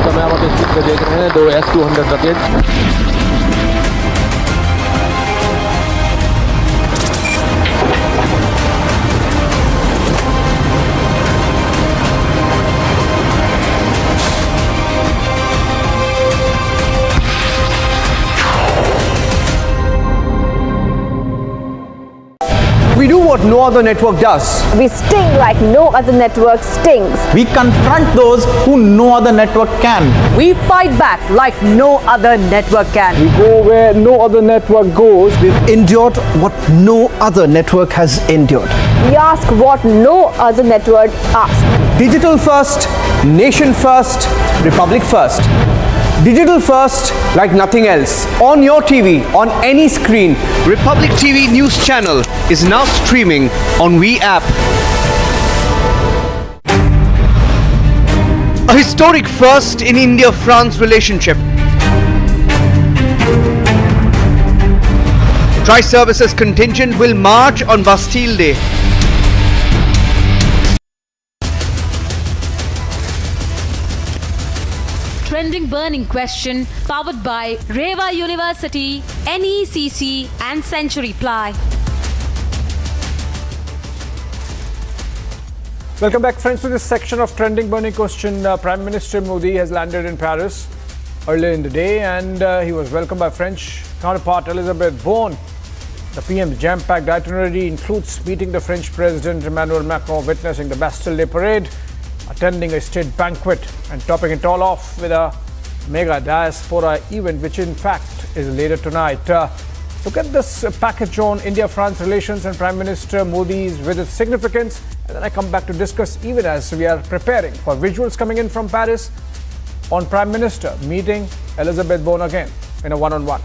समय आप स्पीड पे देख रहे हैं 2 S200 rocket. We do what no other network does. We sting like no other network stings. We confront those who no other network can. We fight back like no other network can. We go where no other network goes. We've endured what no other network has endured. We ask what no other network asks. Digital first, nation first, republic first. Digital first like nothing else. On your TV, on any screen. Republic TV News Channel is now streaming on We app. A historic first in India-France relationship. Tri-services contingent will march on Bastille Day. Trending burning question powered by Reva University, NECC and Century Ply. Welcome back, friends, to this section of Trending Burning Question. Prime Minister Modi has landed in Paris earlier in the day and he was welcomed by French counterpart Elizabeth Borne. The PM's jam-packed itinerary includes meeting the French President Emmanuel Macron, witnessing the Bastille Day parade, attending a state banquet and topping it all off with a mega diaspora event, which in fact is later tonight. Look at this package on India-France relations and Prime Minister Modi's visit significance, and then I come back to discuss, even as we are preparing for visuals coming in from Paris on Prime Minister meeting Elizabeth Borne again in a one-on-one.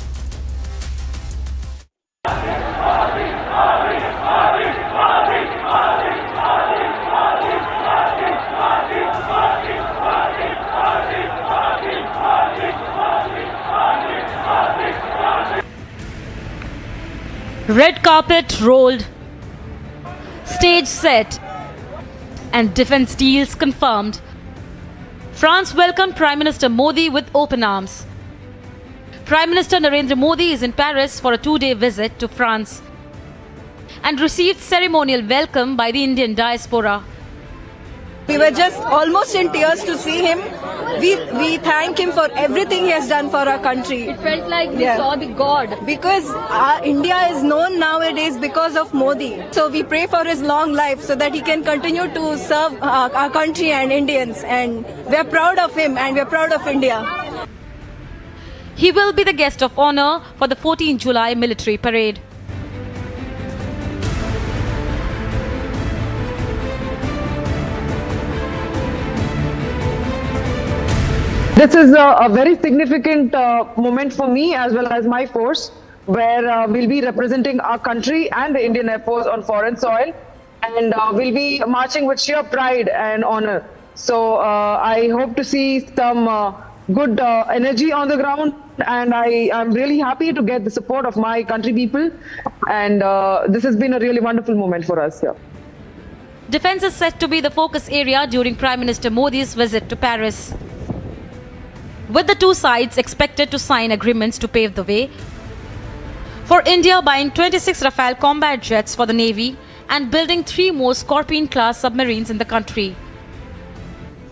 Red carpet rolled, stage set, and defense deals confirmed. France welcomed Prime Minister Modi with open arms. Prime Minister Narendra Modi is in Paris for a 2-day visit to France and received ceremonial welcome by the Indian diaspora. We were just almost in tears to see him. We thank him for everything he has done for our country. It felt like we saw the God. Because India is known nowadays because of Modi. So we pray for his long life so that he can continue to serve our country and Indians. And we are proud of him and we are proud of India. He will be the guest of honor for the 14th July military parade. This is a very significant moment for me as well as my force, where we'll be representing our country and the Indian Air Force on foreign soil, and we'll be marching with sheer pride and honor. So I hope to see some good energy on the ground, and I'm really happy to get the support of my country people, and this has been a really wonderful moment for us here. Defense is set to be the focus area during Prime Minister Modi's visit to Paris, with the two sides expected to sign agreements to pave the way for India buying 26 Rafale combat jets for the Navy and building 3 more Scorpion-class submarines in the country.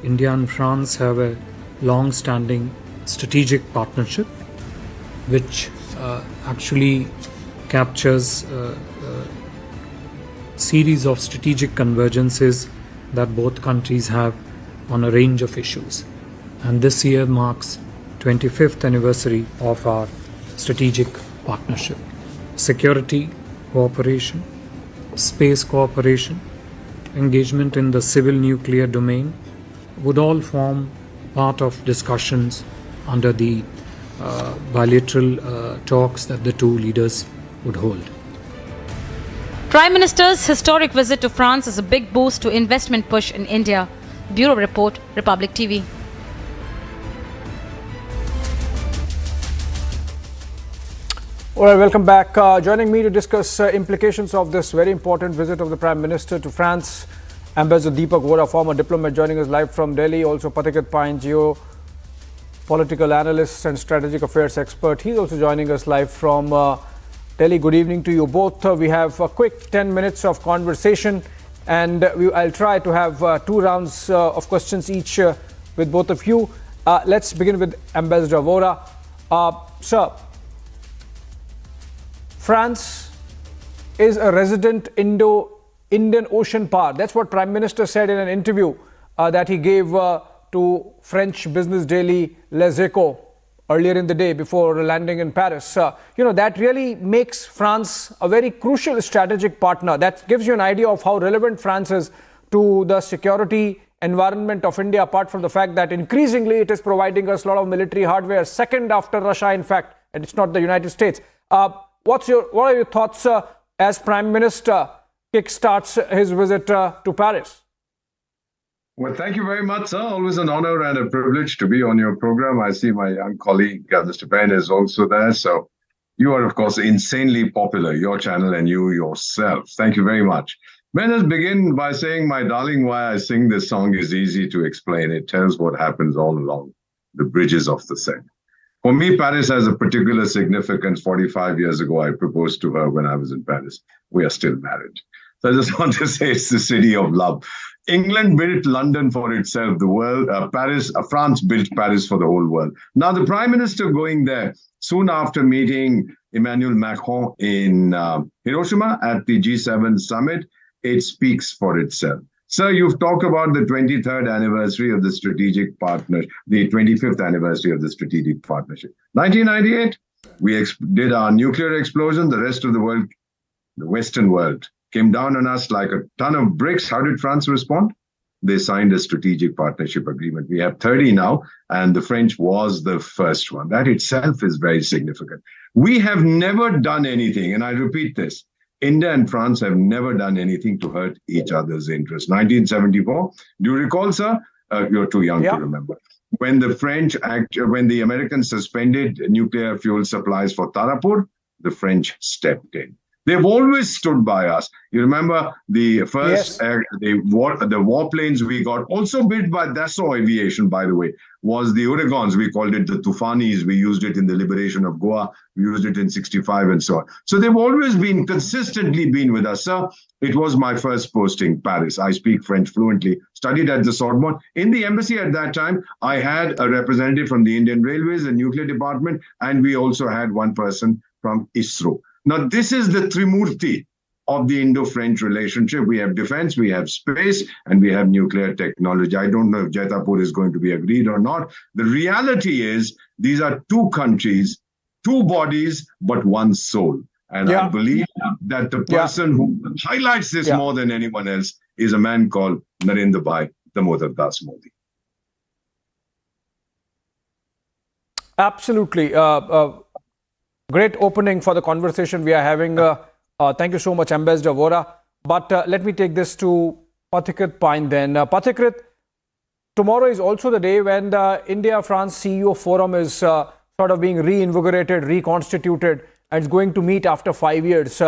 India and France have a long-standing strategic partnership which actually captures a series of strategic convergences that both countries have on a range of issues. And this year marks 25th anniversary of our strategic partnership. Security cooperation, space cooperation, engagement in the civil nuclear domain would all form part of discussions under the bilateral talks that the two leaders would hold. Prime Minister's historic visit to France is a big boost to investment push in India. Bureau Report, Republic TV. All right, welcome back. Joining me to discuss implications of this very important visit of the Prime Minister to France Ambassador Deepak Vora, former diplomat, joining us live from Delhi. Also Pathikrit Pine, geopolitical analyst and strategic affairs expert. He's also joining us live from Delhi. Good evening to you both. We have a quick 10 minutes of conversation, and I'll try to have 2 rounds of questions each with both of you. Let's begin with Ambassador Vora. Sir, France is a resident Indian Ocean power. That's what Prime Minister said in an interview that he gave to French business daily Les Echos earlier in the day before landing in Paris. That really makes France a very crucial strategic partner. That gives you an idea of how relevant France is to the security environment of India, apart from the fact that increasingly it is providing us a lot of military hardware, second after Russia, in fact, and it's not the United States. What are your thoughts as Prime Minister kickstarts his visit to Paris? Well, thank you very much, sir. Always an honor and a privilege to be on your program. I see my young colleague, Mr. Ben, is also there. So you are, of course, insanely popular, your channel and you yourself. Thank you very much. Ben, let's begin by saying, my darling, why I sing this song is easy to explain. It tells what happens all along the bridges of the Seine. For me, Paris has a particular significance. 45 years ago, I proposed to her when I was in Paris. We are still married. So I just want to say it's the city of love. England built London for itself. France built Paris for the whole world. Now, the Prime Minister going there soon after meeting Emmanuel Macron in Hiroshima at the G7 summit, it speaks for itself. Sir, you've talked about the 23rd anniversary of the strategic partnership, the 25th anniversary of the strategic partnership. 1998, we did our nuclear explosion. The rest of the world, the Western world, came down on us like a ton of bricks. How did France respond? They signed a strategic partnership agreement. We have 30 now, and the French was the first one. That itself is very significant. We have never done anything, and I repeat this, India and France have never done anything to hurt each other's interests. 1974, do you recall, sir? You're too young to remember. When the Americans suspended nuclear fuel supplies for Tarapur, the French stepped in. They've always stood by us. You remember the first, the warplanes we got, also built by Dassault Aviation, by the way, was the Oregons. We called it the Tufanis. We used it in the liberation of Goa. We used it in 65 and so on. So they've always been, consistently been with us, sir. It was my first posting, Paris. I speak French fluently, studied at the Sorbonne. In the embassy at that time, I had a representative from the Indian Railways, the nuclear department, and we also had one person from ISRO. Now, this is the Trimurti of the Indo-French relationship. We have defense, we have space, and we have nuclear technology. I don't know if Jaitapur is going to be agreed or not. The reality is these are two countries, two bodies, but one soul. And I believe that the person who highlights this more than anyone else is a man called Narendra Bhai Damodar Das Modi. Absolutely. Great opening for the conversation we are having. Thank you so much, Ambassador Vora. But let me take this to Pathikrit Pine then. Pathikrit, tomorrow is also the day when the India-France CEO Forum is sort of being reinvigorated, reconstituted, and it's going to meet after 5 years.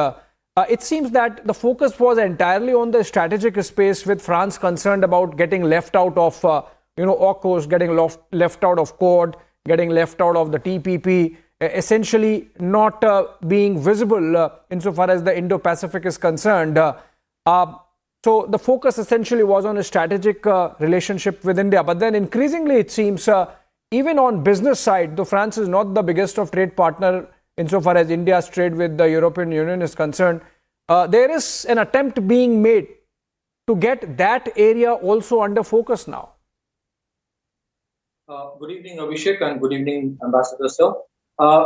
It seems that the focus was entirely on the strategic space, with France concerned about getting left out of, AUKUS, getting left out of Quad, getting left out of the TPP, essentially not being visible insofar as the Indo-Pacific is concerned. So the focus essentially was on a strategic relationship with India. But then increasingly it seems, even on business side, though France is not the biggest of trade partner insofar as India's trade with the European Union is concerned, there is an attempt being made to get that area also under focus now. Good evening, Abhishek, and good evening, Ambassador Sir.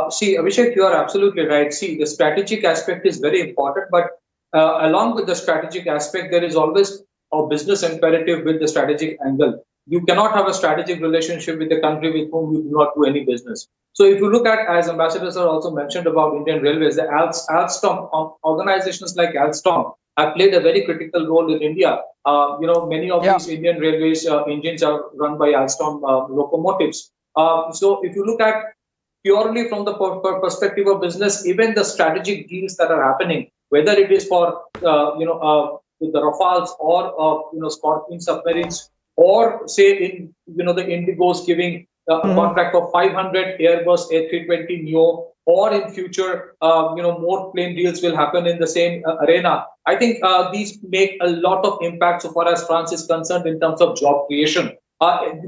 See, Abhishek, you are absolutely right. See, the strategic aspect is very important, but along with the strategic aspect, there is always a business imperative with the strategic angle. You cannot have a strategic relationship with the country with whom you do not do any business. So if you look at, as Ambassador Sir also mentioned about Indian Railways, the Alstom, organizations like Alstom have played a very critical role in India. Many of these Indian Railways engines are run by Alstom locomotives. So if you look at purely from the perspective of business, even the strategic deals that are happening, whether it is for with the Rafales or Scorpion submarines, or say in the Indigos giving a contract of 500 Airbus A320 Neo, or in future more plane deals will happen in the same arena. I think these make a lot of impact so far as France is concerned in terms of job creation.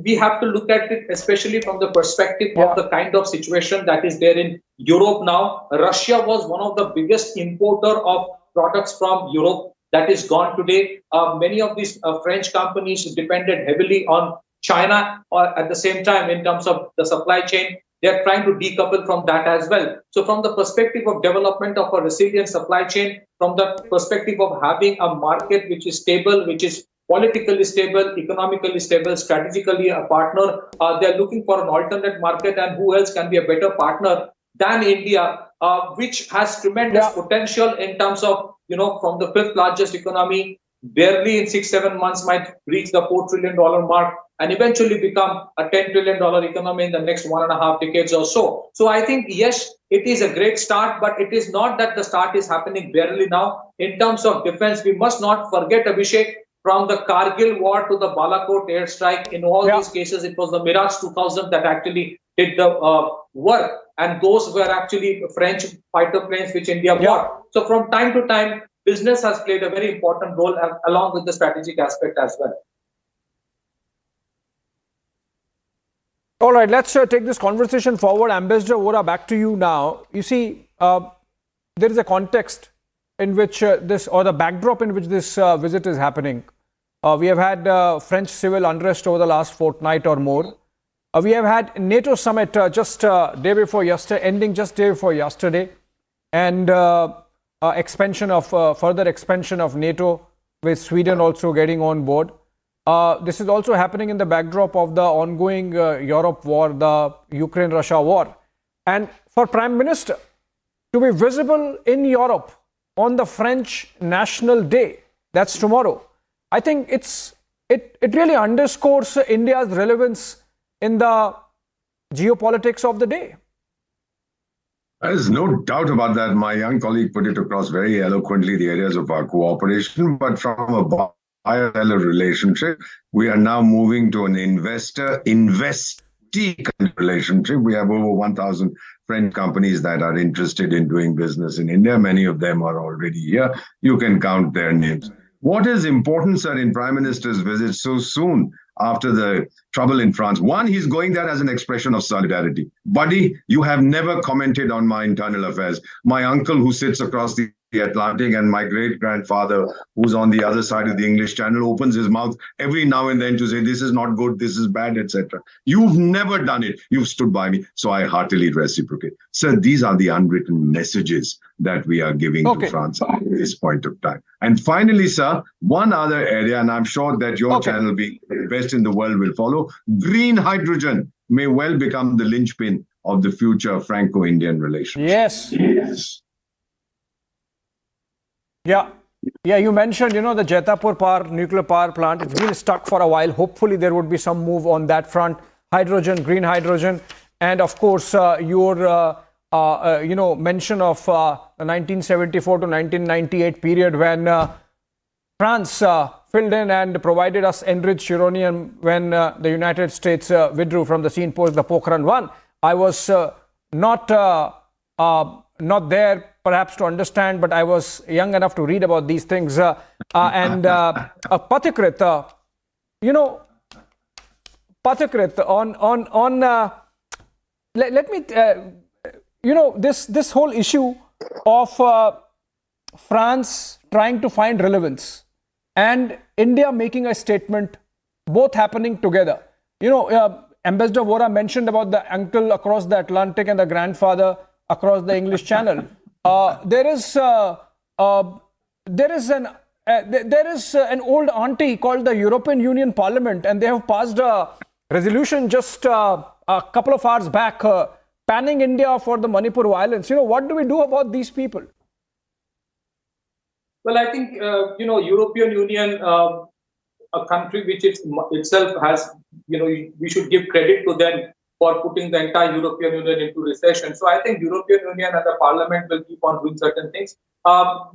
We have to look at it especially from the perspective of the kind of situation that is there in Europe now. Russia was one of the biggest importer of products from Europe. That is gone today. Many of these French companies depended heavily on China, or at the same time in terms of the supply chain. They are trying to decouple from that as well. So from the perspective of development of a resilient supply chain, from the perspective of having a market which is stable, which is politically stable, economically stable, strategically a partner, they're looking for an alternate market, and who else can be a better partner than India, which has tremendous potential in terms of, from the fifth largest economy, barely in 6-7 months might reach the $4 trillion mark and eventually become a $10 trillion economy in the next 1.5 decades or so. So I think, yes, it is a great start, but it is not that the start is happening barely now. In terms of defense, we must not forget, Abhishek, from the Kargil war to the Balakot airstrike, in all these cases, it was the Mirage 2000 that actually did the work. And those were actually French fighter planes which India bought. So from time to time, business has played a very important role along with the strategic aspect as well. All right, let's take this conversation forward. Ambassador Vora, back to you now. You see, there is a context in which the backdrop in which this visit is happening. We have had French civil unrest over the last fortnight or more. We have had NATO summit ending just day before yesterday, and further expansion of NATO, with Sweden also getting on board. This is also happening in the backdrop of the ongoing Europe war, the Ukraine-Russia war. And for Prime Minister to be visible in Europe on the French National Day, that's tomorrow, I think it really underscores India's relevance in the geopolitics of the day. There's no doubt about that. My young colleague put it across very eloquently, the areas of our cooperation, but from a bilateral relationship, we are now moving to an investee kind of relationship. We have over 1,000 French companies that are interested in doing business in India. Many of them are already here. You can count their names. What is important, sir, in Prime Minister's visit so soon after the trouble in France? One, he's going there as an expression of solidarity. Buddy, you have never commented on my internal affairs. My uncle who sits across the Atlantic and my great-grandfather who's on the other side of the English Channel opens his mouth every now and then to say, this is not good, this is bad, etc. You've never done it. You've stood by me. So I heartily reciprocate. Sir, these are the unwritten messages that we are giving to France at this point of time. And finally, sir, one other area, and I'm sure that your channel, being the best in the world, will follow. Green hydrogen may well become the linchpin of the future Franco-Indian relationship. Yes. Yeah, you mentioned, the Jaitapur nuclear power plant. It's been stuck for a while. Hopefully, there would be some move on that front. Hydrogen, green hydrogen. And of course, your mention of the 1974 to 1998 period when France filled in and provided us enriched uranium when the United States withdrew from the scene post the Pokhran 1. I was not there perhaps to understand, but I was young enough to read about these things. Pathikrit, let me, this whole issue of France trying to find relevance and India making a statement, both happening together. Ambassador Vora mentioned about the uncle across the Atlantic and the grandfather across the English Channel. There is an old auntie called the European Union Parliament, and they have passed a resolution just a couple of hours back, panning India for the Manipur violence. What do we do about these people? Well, I think European Union, a country which itself has, we should give credit to them for putting the entire European Union into recession. So I think European Union and the Parliament will keep on doing certain things.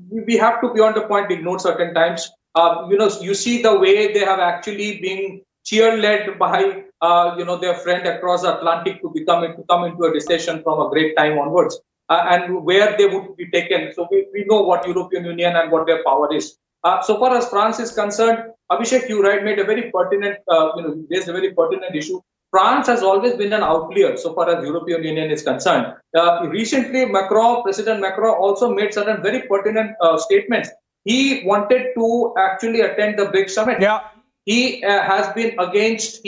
We have to, beyond the point, ignore certain times. You see the way they have actually been cheerled by their friend across the Atlantic to come into a recession from a great time onwards, and where they would be taken. So we know what European Union and what their power is. So far as France is concerned, Abhishek, you made a very pertinent, raised a very pertinent issue. France has always been an outlier so far as European Union is concerned. Recently, President Macron also made certain very pertinent statements. He wanted to actually attend the BRICS summit. Yeah. He has been against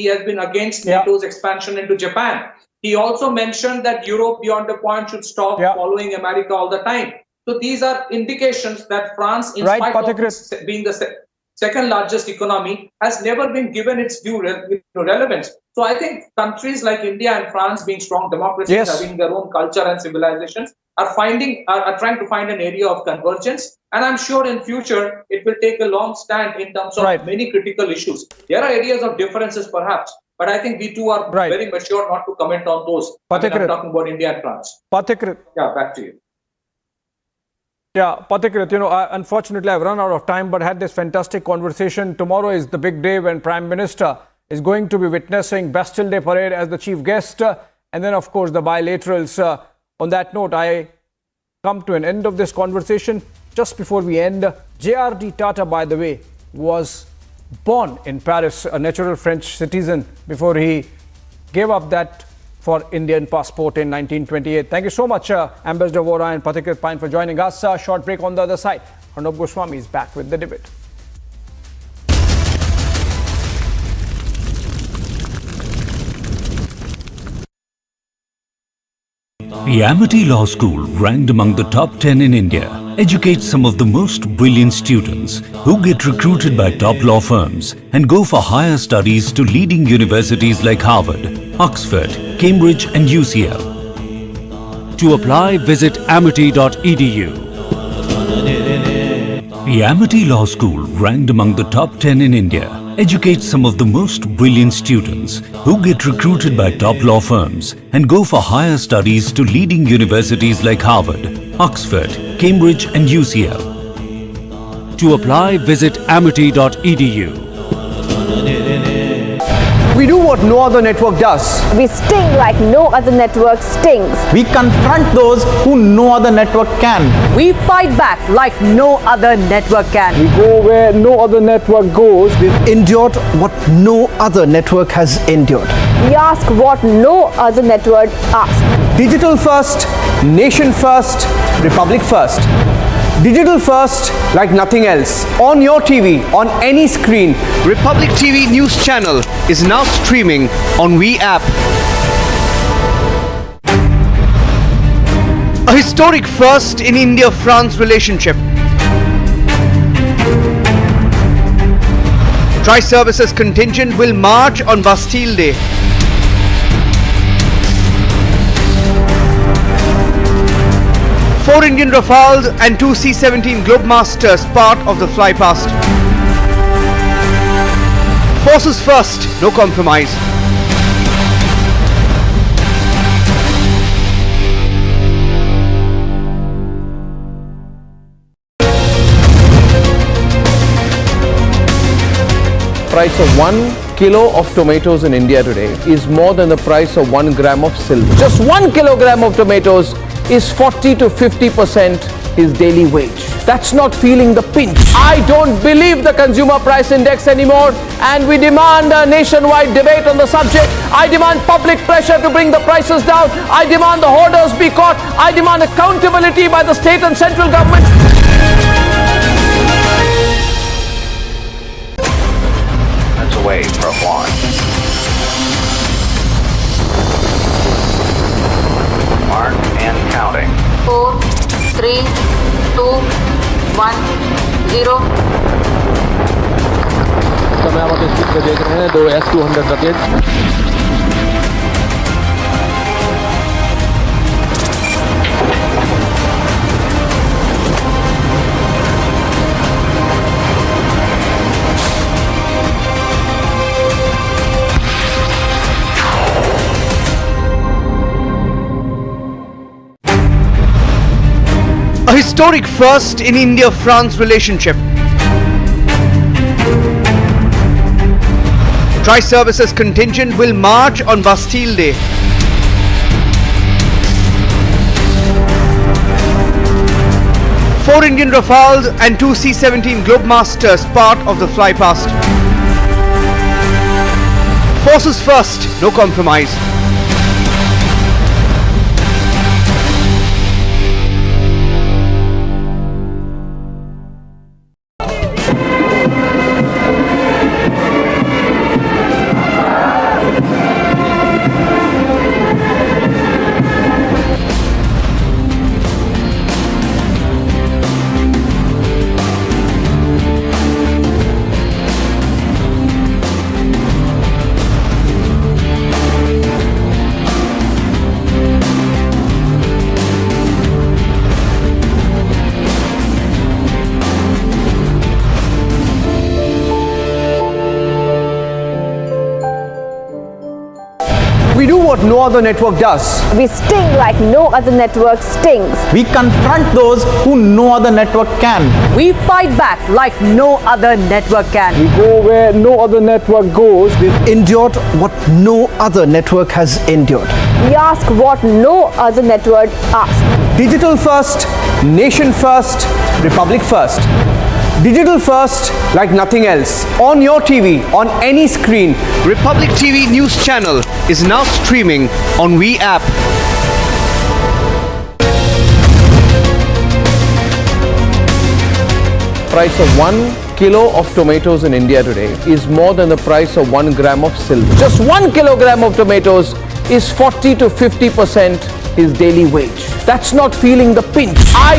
NATO's expansion into Japan. He also mentioned that Europe beyond the point should stop following America all the time. So these are indications that France, in spite of being the second largest economy, has never been given its due relevance. So I think countries like India and France, being strong democracies, having their own culture and civilizations, are trying to find an area of convergence. And I'm sure in future it will take a long stand in terms of many critical issues. There are areas of differences perhaps, but I think we too are very mature not to comment on those. I'm talking about India and France. Yeah, back to you. Yeah, Pathikrit, unfortunately I've run out of time, but had this fantastic conversation. Tomorrow is the big day when Prime Minister is going to be witnessing Bastille Day Parade as the chief guest. And then, of course, the bilaterals. On that note, I come to an end of this conversation. Just before we end, J.R.D. Tata, by the way, was born in Paris, a natural French citizen, before he gave up that for Indian passport in 1928. Thank you so much, Ambassador Vora and Pathikrit Pine, for joining us. Short break on the other side. Arnab Goswami is back with the debate. The Amity Law School, ranked among the top 10 in India, educates some of the most brilliant students who get recruited by top law firms and go for higher studies to leading universities like Harvard, Oxford, Cambridge and UCL. To apply, visit amity.edu. The Amity Law School, ranked among the top 10 in India, educates some of the most brilliant students who get recruited by top law firms and go for higher studies to leading universities like Harvard, Oxford, Cambridge and UCL. To apply, visit amity.edu. We do what no other network does. We sting like no other network stings. We confront those who no other network can. We fight back like no other network can. We go where no other network goes. We've endured what no other network has endured. We ask what no other network asks. Digital first, nation first, republic first. Digital first like nothing else. On your TV, on any screen, Republic TV News Channel is now streaming on We app. A historic first in India-France relationship. Tri-Services contingent will march on Bastille Day. Four Indian Rafales and two C-17 Globemasters part of the flypast. Forces first, no compromise. Price of 1 kilo of tomatoes in India today is more than the price of 1 gram of silver. Just 1 kilogram of tomatoes is 40 to 50% his daily wage. That's not feeling the pinch. I don't believe the consumer price index anymore, and we demand a nationwide debate on the subject. I demand public pressure to bring the prices down. I demand the hoarders be caught. I demand accountability by the state and central government. That's away from one. Mark and counting. 4, 3, 2, 1, 0. समय आप इस चित्र देख रहे हैं 2 S-200 rocket. A historic first in India-France relationship. Tri-services contingent will march on Bastille Day. Four Indian Rafales and two C-17 Globemasters part of the flypast. Forces first, no compromise. We do what no other network does. We sting like no other network stings. We confront those who no other network can. We fight back like no other network can. We go where no other network goes. We've endured what no other network has endured. We ask what no other network asks. Digital first, nation first, republic first. Digital first like nothing else. On your TV, on any screen, Republic TV News Channel is now streaming on We app. Price of 1 kilo of tomatoes in India today is more than the price of 1 gram of silver. Just 1 kilogram of tomatoes is 40 to 50% his daily wage. That's not feeling the pinch. I